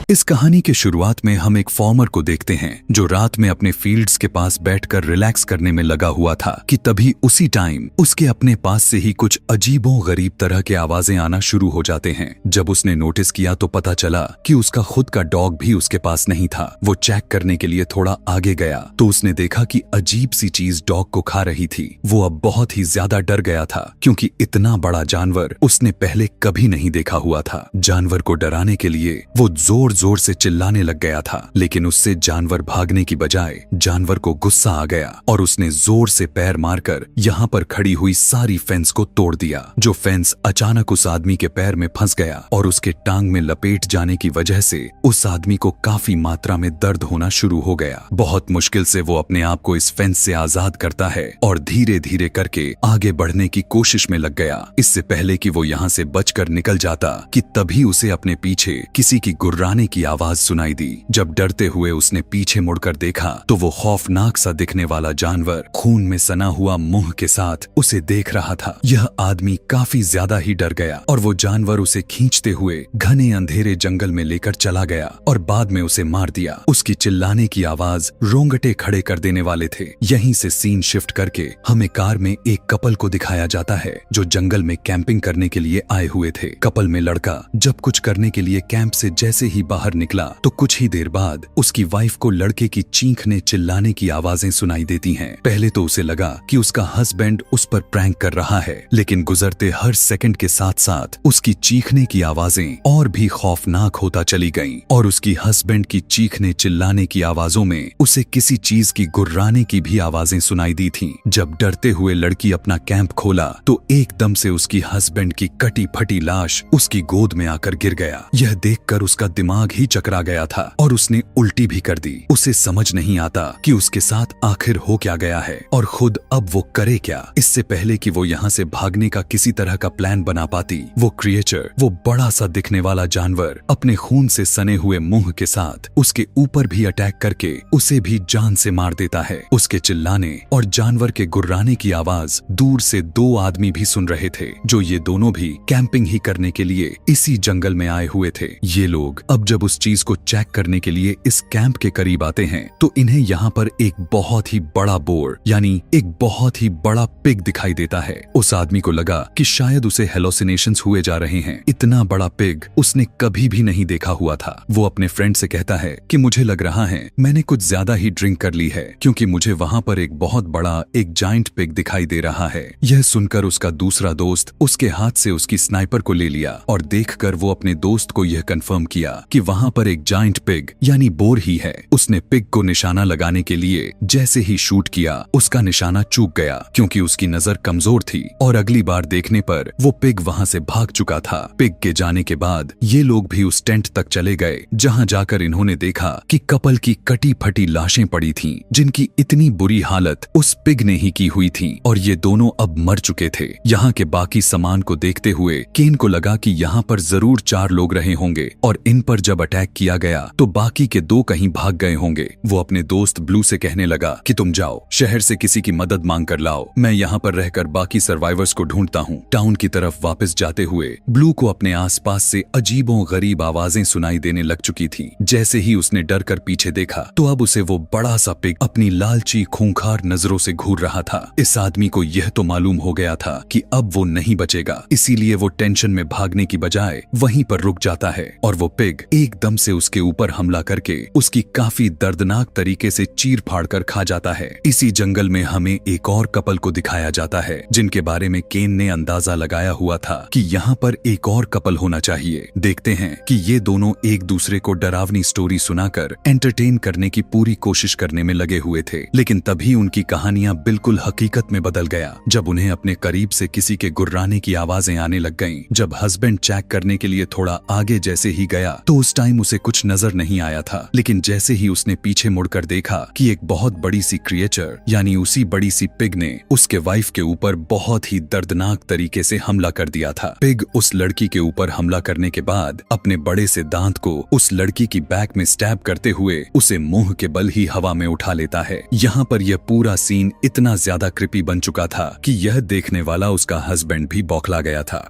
इस कहानी के शुरुआत में हम एक फार्मर को देखते हैं जो रात में अपने फील्ड्स के पास बैठकर रिलैक्स करने में लगा हुआ था कि तभी उसी टाइम उसके अपने पास से ही कुछ अजीबो गरीब तरह के आवाजें आना शुरू हो जाते हैं। जब उसने नोटिस किया तो पता चला कि उसका खुद का डॉग भी उसके पास नहीं था। वो चेक करने के लिए थोड़ा आगे गया तो उसने देखा कि अजीब सी चीज डॉग को खा रही थी। वो अब बहुत ही ज्यादा डर गया था क्योंकि इतना बड़ा जानवर उसने पहले कभी नहीं देखा हुआ था। जानवर को डराने के लिए वो जोर जोर से चिल्लाने लग गया था, लेकिन उससे जानवर भागने की बजाय जानवर को गुस्सा आ गया और उसने जोर से पैर मारकर यहाँ पर खड़ी हुई सारी फेंस को तोड़ दिया। जो फेंस अचानक उस आदमी के पैर में फंस गया और उसके टांग में लपेट जाने की वजह से उस आदमी को काफी मात्रा में दर्द होना शुरू हो गया। बहुत मुश्किल से वो अपने आप को इस फेंस से आजाद करता है और धीरे धीरे करके आगे बढ़ने की कोशिश में लग गया। इससे पहले कि वो यहाँ से बचकर निकल जाता कि तभी उसे अपने पीछे किसी की गुर्राने की आवाज सुनाई दी। जब डरते हुए उसने पीछे मुड़कर देखा तो वो खौफनाक सा दिखने वाला जानवर खून में सना हुआ मुंह के साथ उसे देख रहा था। यह आदमी काफी ज्यादा ही डर गया और वो जानवर उसे खींचते हुए घने अंधेरे जंगल में लेकर चला गया और बाद में उसे मार दिया। उसकी चिल्लाने की आवाज रोंगटे खड़े कर देने वाले थे। यहीं से सीन शिफ्ट करके हमें कार में एक कपल को दिखाया जाता है जो जंगल में कैंपिंग करने के लिए आए हुए थे। कपल में लड़का जब कुछ करने के लिए कैंप से जैसे ही बाहर निकला तो कुछ ही देर बाद उसकी वाइफ को लड़के की चीखने चिल्लाने की आवाजें सुनाई देती हैं। पहले तो उसे लगा कि उसका हस्बैंड उस पर प्रैंक कर रहा है, लेकिन गुजरते हर सेकंड के साथ साथ उसकी चीखने की आवाजें और भी खौफनाक होता चली गईं और उसकी हस्बैंड की चीखने चिल्लाने की आवाजों में उसे किसी चीज की गुर्राने की भी आवाजें सुनाई दी थीं। जब डरते हुए लड़की अपना कैंप खोला तो एकदम से उसकी हस्बैंड की कटी फटी लाश उसकी गोद में आकर गिर गया। यह देखकर उसका दिमाग ही चकरा गया था और उसने उल्टी भी कर दी। उसे समझ नहीं आता कि उसके साथ आखिर हो क्या गया है और खुद अब वो करे क्या। इससे पहले कि वो यहाँ से भागने का किसी तरह का प्लान बना पाती, वो क्रिएचर, वो बड़ा सा दिखने वाला जानवर अपने खून से सने हुए मुंह के साथ उसके ऊपर भी अटैक करके उसे भी जान से मार देता है। उसके चिल्लाने और जानवर के गुर्राने की आवाज दूर से दो आदमी भी सुन रहे थे, जो ये दोनों भी कैंपिंग ही करने के लिए इसी जंगल में आए हुए थे। ये लोग अब जब उस चीज को चेक करने के लिए इस कैंप के करीब आते हैं तो इन्हें यहाँ पर एक बहुत ही बड़ा बोर यानी एक बहुत ही बड़ा पिग दिखाई देता है। उस आदमी को लगा कि शायद उसे हेलोसिनेशंस हुए जा रहे हैं। इतना बड़ा पिग उसने कभी भी नहीं देखा हुआ था। वो अपने फ्रेंड से कहता है कि मुझे लग रहा है मैंने कुछ ज्यादा ही ड्रिंक कर ली है, क्योंकि मुझे वहाँ पर एक बहुत बड़ा एक जायंट पिग दिखाई दे रहा है। यह सुनकर उसका दूसरा दोस्त उसके हाथ से उसकी स्नाइपर को ले लिया और देखकर वो अपने दोस्त को यह कंफर्म किया कि वहाँ पर एक जायंट पिग यानी बोर ही है। उसने पिग को निशाना लगाने के लिए जैसे ही शूट किया उसका निशाना चूक गया, क्योंकि उसकी नजर कमजोर थी और अगली बार देखने पर वो पिग वहाँ से भाग चुका था। पिग के जाने के बाद ये लोग भी उस टेंट तक चले गए, जहाँ जाकर इन्होंने देखा कि कपल की कटी फटी लाशें पड़ी थीं, जिनकी इतनी बुरी हालत उस पिग ने ही की हुई थी और ये दोनों अब मर चुके थे। यहाँ के बाकी सामान को देखते हुए केन को लगा कि यहाँ पर जरूर 4 लोग रहे होंगे और इन पर जब अटैक किया गया तो बाकी के 2 कहीं भाग गए होंगे। वो अपने दोस्त ब्लू से कहने लगा कि तुम जाओ, शहर से किसी की मदद मांग कर लाओ, मैं यहाँ पर रहकर बाकी सर्वाइवर्स को ढूंढता हूँ। टाउन की तरफ वापस जाते हुए ब्लू को अपने आसपास से अजीबो गरीब आवाजें सुनाई देने लग चुकी थी। जैसे ही उसने डर कर पीछे देखा तो अब उसे वो बड़ा सा पिग अपनी लालची खूंखार नजरों से घूर रहा था। इस आदमी को यह तो मालूम हो गया था कि अब वो नहीं बचेगा, इसीलिए वो टेंशन में भागने की बजाय वहीं पर रुक जाता है और वो पिग एकदम से उसके ऊपर हमला करके उसकी काफी दर्दनाक तरीके से चीर फाड़ कर खा जाता है। इसी जंगल में हमें एक और कपल को दिखाया जाता है जिनके बारे में केन ने अंदाजा लगाया हुआ था कि यहाँ पर एक और कपल होना चाहिए। देखते हैं कि ये दोनों एक दूसरे को डरावनी स्टोरी सुनाकर एंटरटेन करने की पूरी कोशिश करने में लगे हुए थे, लेकिन तभी उनकी कहानियां बिल्कुल हकीकत में बदल गया जब उन्हें अपने करीब से किसी के गुर्राने की आवाजें आने लग गईं। जब हस्बैंड चेक करने के लिए थोड़ा आगे जैसे ही गया तो उस टाइम उसे कुछ नजर नहीं आया था, लेकिन जैसे ही उसने पीछे मुड़कर देखा कि एक बहुत बड़ी सी क्रिएचर यानी उसी बड़ी सी पिग ने उसके वाइफ के ऊपर बहुत ही दर्दनाक तरीके से हमला कर दिया था। पिग उस लड़की के ऊपर हमला करने के बाद अपने बड़े से दांत को उस लड़की की बैक में स्टैब करते हुए उसे मुंह के बल ही हवा में उठा लेता है। यहाँ पर यह पूरा सीन इतना ज्यादा क्रिपी बन चुका था कि यह देखने वाला उसका हस्बैंड भी बौखला गया था।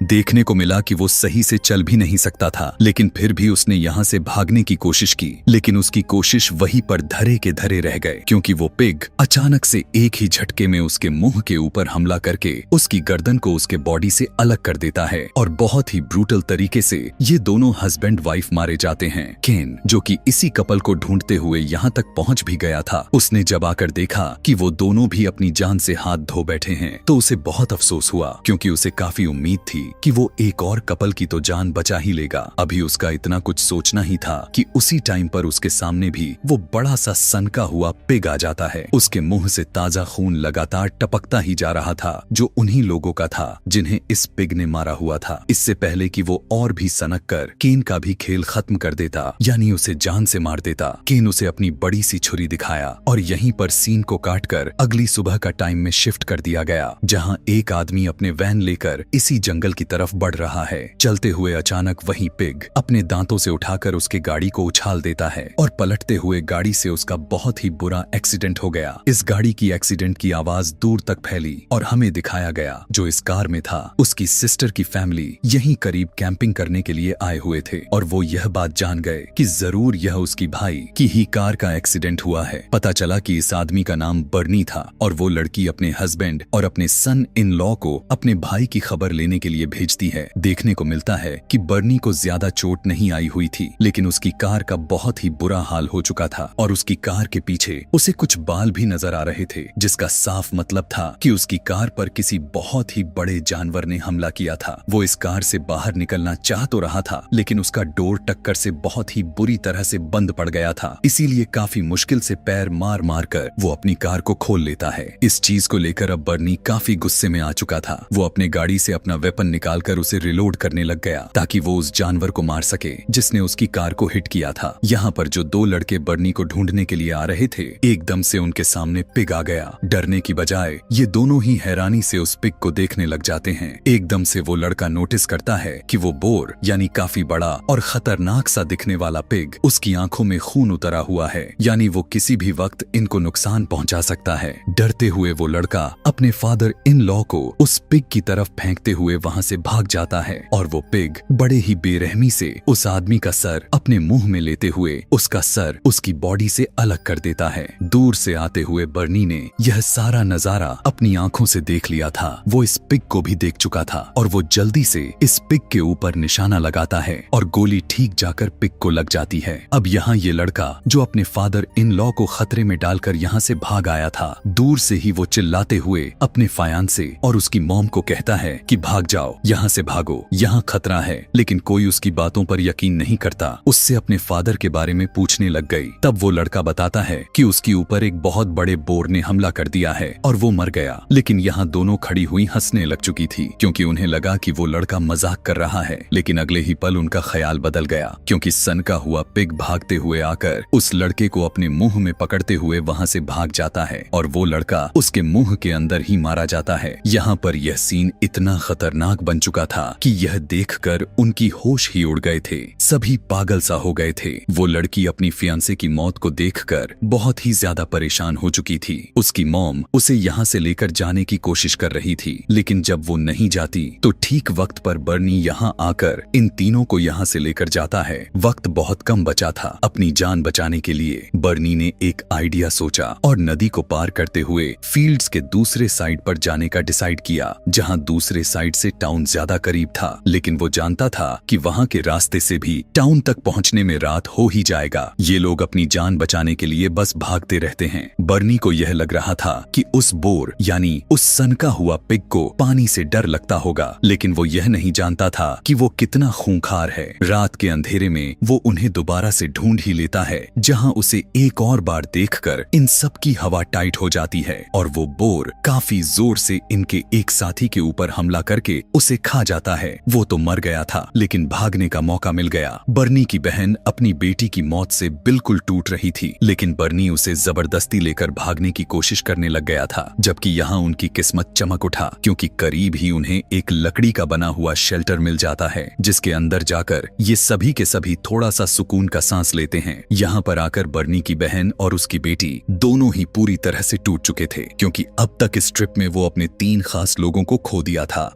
देखने को मिला कि वो सही से चल भी नहीं सकता था, लेकिन फिर भी उसने यहाँ से भागने की कोशिश की, लेकिन उसकी कोशिश वहीं पर धरे के धरे रह गए, क्योंकि वो पिग अचानक से एक ही झटके में उसके मुंह के ऊपर हमला करके उसकी गर्दन को उसके बॉडी से अलग कर देता है और बहुत ही ब्रूटल तरीके से ये दोनों हस्बैंड वाइफ मारे जाते हैं। केन, जो कि इसी कपल को ढूंढते हुए यहाँ तक पहुँच भी गया था, उसने जब आकर देखा कि वो दोनों भी अपनी जान से हाथ धो बैठे हैं तो उसे बहुत अफसोस हुआ, क्योंकि उसे काफी उम्मीद थी कि वो एक और कपल की तो जान बचा ही लेगा। अभी उसका इतना कुछ सोचना ही था कि उसी टाइम पर उसके सामने भी वो बड़ा सा सनका हुआ पिग आ जाता है। उसके मुंह से ताजा खून लगातार टपकता ही जा रहा था, जो उन्हीं लोगों का था जिन्हें इस पिग ने मारा हुआ था। इससे पहले कि वो और भी सनक कर केन का भी खेल खत्म कर देता, यानी उसे जान से मार देता, केन उसे अपनी बड़ी सी छुरी दिखाया और यहीं पर सीन को काटकर अगली सुबह का टाइम में शिफ्ट कर दिया गया, जहां एक आदमी अपने वैन लेकर इसी जंगल की तरफ बढ़ रहा है। चलते हुए अचानक वही पिग अपने दांतों से उठाकर उसके गाड़ी को उछाल देता है और पलटते हुए गाड़ी से उसका बहुत ही बुरा एक्सीडेंट हो गया। इस गाड़ी की एक्सीडेंट की आवाज दूर तक फैली और हमें दिखाया गया जो इस कार में था उसकी सिस्टर की फैमिली यहीं करीब कैंपिंग करने के लिए आए हुए थे और वो यह बात जान गए कि जरूर यह उसकी भाई की ही कार का एक्सीडेंट हुआ है। पता चला कि इस आदमी का नाम बर्नी था और वो लड़की अपने हस्बैंड और अपने सन इन लॉ को अपने भाई की खबर लेने के लिए भेजती है। देखने को मिलता है कि बर्नी को ज्यादा चोट नहीं आई हुई थी, लेकिन उसकी कार का बहुत ही बुरा हाल हो चुका था और उसकी कार के पीछे उसे कुछ बाल भी नजर आ रहे थे, जिसका साफ मतलब था कि उसकी कार पर किसी बहुत ही बड़े जानवर ने हमला किया था। वो इस कार से बाहर निकलना चाह तो रहा था, लेकिन उसका डोर टक्कर से बहुत ही बुरी तरह से बंद पड़ गया था, इसीलिए काफी मुश्किल से पैर मार मार कर वो अपनी कार को खोल लेता है। इस चीज को लेकर अब बर्नी काफी गुस्से में आ चुका था। वो अपने गाड़ी से अपना वेपन निकालकर उसे रिलोड करने लग गया ताकि वो उस जानवर को मार सके जिसने उसकी कार को हिट किया था। यहाँ पर जो दो लड़के बर्नी को ढूंढने के लिए आ रहे थे, एकदम से उनके सामने पिग आ गया। डरने की बजाय ये दोनों ही हैरानी से उस पिग को देखने लग जाते हैं। एकदम से वो लड़का नोटिस करता है कि वो बोर यानी काफी बड़ा और खतरनाक सा दिखने वाला पिग उसकी आंखों में खून उतरा हुआ है, यानी वो किसी भी वक्त इनको नुकसान पहुंचा सकता है। डरते हुए वो लड़का अपने फादर इन लॉ को उस पिग की तरफ फेंकते हुए वहां से भाग जाता है और वो पिग बड़े ही बेरहमी से उस आदमी का सर अपने मुंह में लेते हुए उसका सर उसकी बॉडी से अलग कर देता है। दूर से आते हुए बर्नी ने यह सारा नजारा अपनी आंखों से देख लिया था। वो इस पिग को भी देख चुका था और वो जल्दी से इस पिग के ऊपर निशाना लगाता है और गोली ठीक जाकर पिग को लग जाती है। अब यहाँ ये लड़का जो अपने फादर इन लॉ को खतरे में डालकर यहाँ से भाग आया था, दूर से ही वो चिल्लाते हुए अपने फायांसे और उसकी मॉम को कहता है कि भाग जाओ, यहाँ से भागो, यहाँ खतरा है। लेकिन कोई उसकी बातों पर यकीन नहीं करता। उससे अपने फादर के बारे में पूछने लग गई। तब वो लड़का बताता है कि उसके ऊपर एक बहुत बड़े बोर ने हमला कर दिया है और वो मर गया। लेकिन यहाँ दोनों खड़ी हुई हंसने लग चुकी थी, क्योंकि उन्हें लगा कि वो लड़का मजाक कर रहा है। लेकिन अगले ही पल उनका ख्याल बदल गया, क्योंकि सनका हुआ पिग भागते हुए आकर उस लड़के को अपने मुंह में पकड़ते हुए वहां से भाग जाता है और वो लड़का उसके मुंह के अंदर ही मारा जाता है। यहाँ पर यह सीन इतना खतरनाक बन चुका था कि यह देखकर उनकी होश ही उड़ गए थे। सभी पागल सा हो गए थे। वो लड़की अपनी फियांसे की मौत को देखकर बहुत ही ज्यादा परेशान हो चुकी थी। उसकी मॉम उसे यहाँ से लेकर जाने की कोशिश कर रही थी, लेकिन जब वो नहीं जाती तो ठीक वक्त पर बर्नी यहाँ आकर इन तीनों को यहाँ से लेकर जाता है। वक्त बहुत कम बचा था। अपनी जान बचाने के लिए बर्नी ने एक आइडिया सोचा और नदी को पार करते हुए फील्ड्स के दूसरे साइड पर जाने का डिसाइड किया, जहाँ दूसरे साइड से टाउन ज्यादा करीब था। लेकिन वो जानता था कि वहाँ के रास्ते से भी टाउन तक पहुँचने में रात हो ही जाएगा। ये लोग अपनी जान बचाने के लिए बस भागते रहते हैं। बर्नी को यह लग रहा था कि उस बोर यानी उस सनका हुआ पिग को पानी से डर लगता होगा, लेकिन वो यह नहीं जानता था कि वो कितना खूंखार है। रात के अंधेरे में वो उन्हें दोबारा से ढूंढ ही लेता है, जहाँ उसे एक और बार देखकर इन सब की हवा टाइट हो जाती है और वो बोर काफी जोर से इनके एक साथी के ऊपर हमला करके उसे खा जाता है। वो तो मर गया था, लेकिन भागने का मौका मिल गया। बर्नी की बहन अपनी बेटी की मौत से बिल्कुल टूट रही थी, लेकिन बर्नी उसे जबरदस्ती लेकर भागने की कोशिश करने लग गया था। जबकि यहाँ उनकी किस्मत चमक उठा, क्योंकि करीब ही उन्हें एक लकड़ी का बना हुआ शेल्टर मिल जाता है, जिसके अंदर जाकर ये सभी के सभी थोड़ा सा सुकून का सांस लेते हैं। यहाँ पर आकर बर्नी की बहन और उसकी बेटी दोनों ही पूरी तरह से टूट चुके थे, क्योंकि अब तक इस ट्रिप में वो अपने 3 खास लोगों को खो दिया था।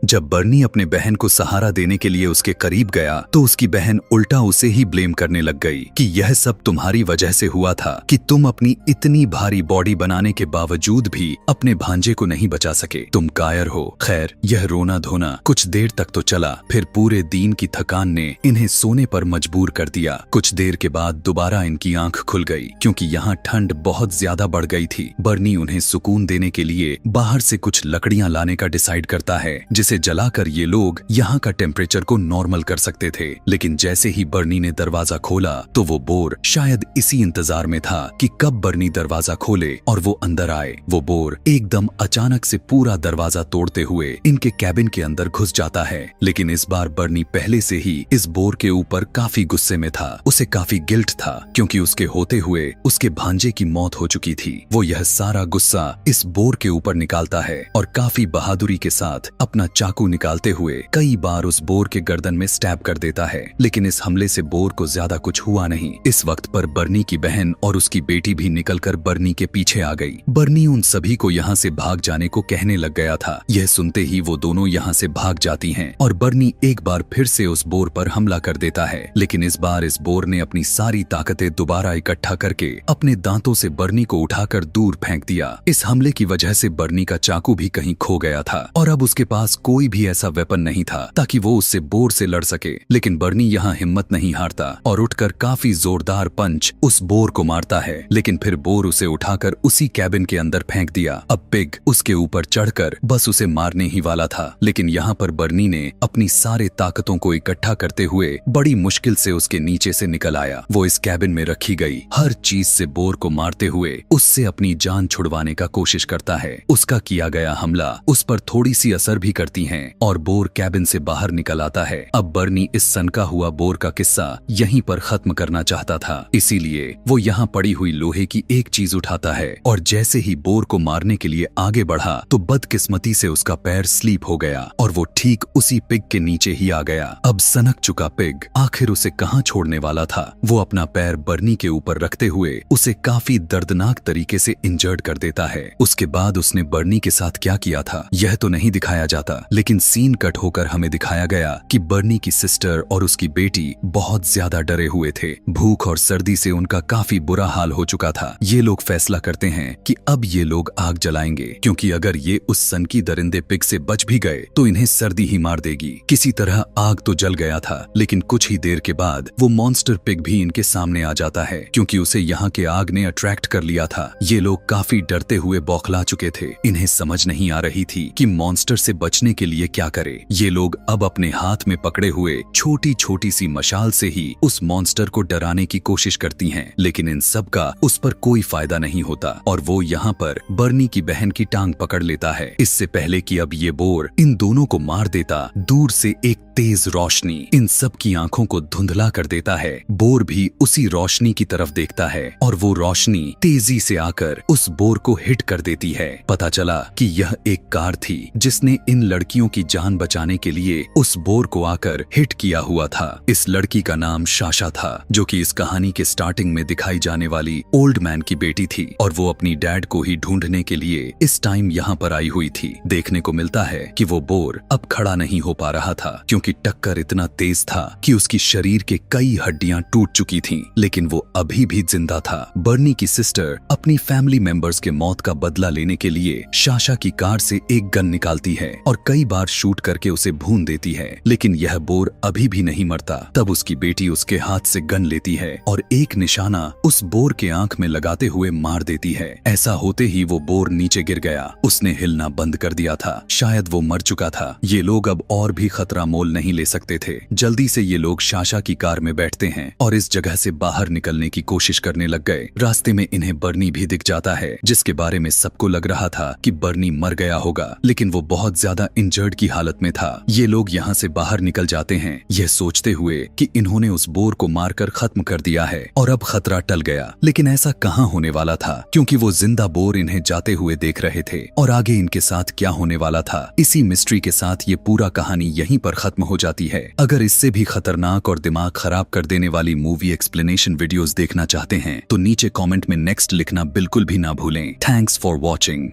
जब बर्नी अपने बहन को सहारा देने के लिए उसके करीब गया तो उसकी बहन उल्टा उसे ही ब्लेम करने लग गई कि यह सब तुम्हारी वजह से हुआ था कि तुम अपनी इतनी भारी बॉडी बनाने के बावजूद भी अपने भांजे को नहीं बचा सके, तुम कायर हो। खैर, यह रोना धोना कुछ देर तक तो चला, फिर पूरे दिन की थकान ने इन्हें सोने पर मजबूर कर दिया। कुछ देर के बाद दोबारा इनकी आंख खुल गई क्योंकि यहाँ ठंड बहुत ज्यादा बढ़ गई थी। बर्नी उन्हें सुकून देने के लिए बाहर से कुछ लकड़ियां लाने का डिसाइड करता है जिसे जलाकर ये लोग यहाँ का टेम्परेचर को नॉर्मल कर सकते थे। लेकिन जैसे ही बर्नी ने दरवाजा खोला तो वो बोर शायद इसी इंतजार में था कि कब बर्नी दरवाजा खोले और वो अंदर आए। वो बोर एकदम अचानक से पूरा दरवाजा तोड़ते हुए इनके कैबिन के अंदर घुस जाता है। लेकिन इस बार बर्नी पहले से ही इस बोर के ऊपर काफी गुस्से में था। उसे काफी गिल्ट था क्योंकि उसके होते हुए उसके भांजे की मौत हो चुकी थी। वो यह सारा गुस्सा इस बोर के ऊपर निकालता है और काफी बहादुरी के साथ अपना चाकू निकालते हुए कई बार उस बोर के गर्दन में स्टैब कर देता है। लेकिन इस हमले से बोर को ज्यादा कुछ हुआ नहीं। इस वक्त पर बर्नी की बहन और उसकी बेटी भी निकलकर बर्नी के पीछे आ गई। बर्नी उन सभी को यहाँ से भाग जाने को कहने लग गया था। यह सुनते ही वो दोनों यहाँ से भाग जाती हैं और बर्नी एक बार फिर से उस बोर पर हमला कर देता है। लेकिन इस बार इस बोर ने अपनी सारी ताकतें दोबारा इकट्ठा करके अपने दांतों से बर्नी को उठाकर दूर फेंक दिया। इस हमले की वजह से बर्नी का चाकू भी कहीं खो गया था और अब उसके पास कोई भी ऐसा वेपन नहीं था ताकि वो उससे बोर से लड़ सके। लेकिन बर्नी यहाँ हिम्मत नहीं हारता और उठकर काफी जोरदार पंच उस बोर को मारता है। लेकिन फिर बोर उसे उठाकर उसी कैबिन के अंदर फेंक दिया। अब पिग उसके ऊपर चढ़कर बस उसे मारने ही वाला था। लेकिन यहाँ पर बर्नी ने अपनी सारे ताकतों को इकट्ठा करते हुए बड़ी मुश्किल से उसके नीचे से निकल आया। वो इस कैबिन में रखी गई हर चीज से बोर को मारते हुए उससे अपनी जान छुड़वाने का कोशिश करता है। उसका किया गया हमला उस पर थोड़ी सी असर भी करती है और बोर कैबिन से बाहर निकल आता है। अब बर्नी इस सनका हुआ बोर का किस्सा यहीं पर खत्म करना चाहता था, इसीलिए वो यहाँ पड़ी हुई लोहे की एक चीज उठाता है और जैसे ही बोर को मारने के लिए आगे बढ़ा तो बदकिस्मती से उसका पैर स्लीप हो गया और वो ठीक उसी पिग के नीचे ही आ गया। अब सनक चुका पिग आखिर उसे कहाँ छोड़ने वाला था। वो अपना पैर बर्नी के ऊपर रखते हुए उसे काफी दर्दनाक तरीके से इंजर्ड कर देता है। उसके बाद उसने बर्नी के साथ क्या किया था यह तो नहीं दिखाया जाता, लेकिन सीन कट होकर हमें दिखाया गया कि बर्नी की सिस्टर और उसकी बेटी बहुत ज्यादा डरे हुए थे। भूख और सर्दी से उनका काफी बुरा हाल हो चुका था। ये लोग फैसला करते हैं कि अब ये लोग आग जलाएंगे क्योंकि अगर ये उस सनकी दरिंदे पिग से बच भी गए तो इन्हें सर्दी ही मार देगी। किसी तरह आग तो जल गया था, लेकिन कुछ ही देर के बाद वो मॉन्स्टर पिग भी इनके सामने आ जाता है क्योंकि उसे यहाँ के आग ने अट्रैक्ट कर लिया था। ये लोग काफी डरते हुए बौखला चुके थे। इन्हें समझ नहीं आ रही थी कि मॉन्स्टर से बचने के लिए क्या करे। ये लोग अब अपने हाथ में पकड़े हुए छोटी छोटी सी मशाल से ही उस मॉन्स्टर को डराने की कोशिश करती हैं, लेकिन इन सब का उस पर कोई फायदा नहीं होता और वो यहाँ पर बर्नी की बहन की टांग पकड़ लेता है। इससे पहले कि अब ये बोर इन दोनों को मार देता, दूर से एक तेज रोशनी इन सब की आंखों को धुंधला कर देता है। बोर भी उसी रोशनी की तरफ देखता है और वो रोशनी तेजी से आकर उस बोर को हिट कर देती है। पता चला कि यह एक कार थी जिसने इन लड़कियों की जान बचाने के लिए उस बोर को आकर हिट किया हुआ था। इस लड़की का नाम शाशा था जो कि इस कहानी के स्टार्टिंग में दिखाई जाने वाली ओल्ड मैन की बेटी थी और वो अपनी डैड को ही ढूंढने के लिए इस टाइम यहाँ पर आई हुई थी। देखने को मिलता है कि वो बोर अब खड़ा नहीं हो पा रहा था क्योंकि टक्कर इतना तेज था कि उसकी शरीर के कई हड्डियां टूट चुकी थीं, लेकिन वो अभी भी जिंदा था। बर्नी की सिस्टर अपनी फैमिली मेंबर्स के मौत का बदला लेने के लिए शाशा की कार से एक गन निकालती है और कई बार शूट करके उसे भून देती है, लेकिन यह बोर अभी भी नहीं मरता। तब उसकी बेटी उसके हाथ से गन लेती है और एक निशाना उस बोर के आंख में लगाते हुए मार देती है। ऐसा होते ही वो बोर नीचे गिर गया। उसने हिलना बंद कर दिया था, शायद वो मर चुका था। ये लोग अब और भी खतरा मोल नहीं ले सकते थे। जल्दी से ये लोग शाशा की कार में बैठते हैं और इस जगह से बाहर निकलने की कोशिश करने लग गए। रास्ते में इन्हें बर्नी भी दिख जाता है जिसके बारे में सबको लग रहा था कि बर्नी मर गया होगा, लेकिन वो बहुत ज्यादा इंजर्ड की हालत में था। ये लोग यहाँ से बाहर निकल जाते हैं यह सोचते हुए कि इन्होंने उस बोर को मारकर खत्म कर दिया है और अब खतरा टल गया। लेकिन ऐसा कहाँ होने वाला था क्योंकि वो जिंदा बोर इन्हें जाते हुए देख रहे थे और आगे इनके साथ क्या होने वाला था। इसी मिस्ट्री के साथ ये पूरा कहानी यहीं पर खत्म हो जाती है। अगर इससे भी खतरनाक और दिमाग खराब कर देने वाली मूवी एक्सप्लेनेशन वीडियोस देखना चाहते हैं तो नीचे कमेंट में नेक्स्ट लिखना बिल्कुल भी ना भूलें। Thanks for watching.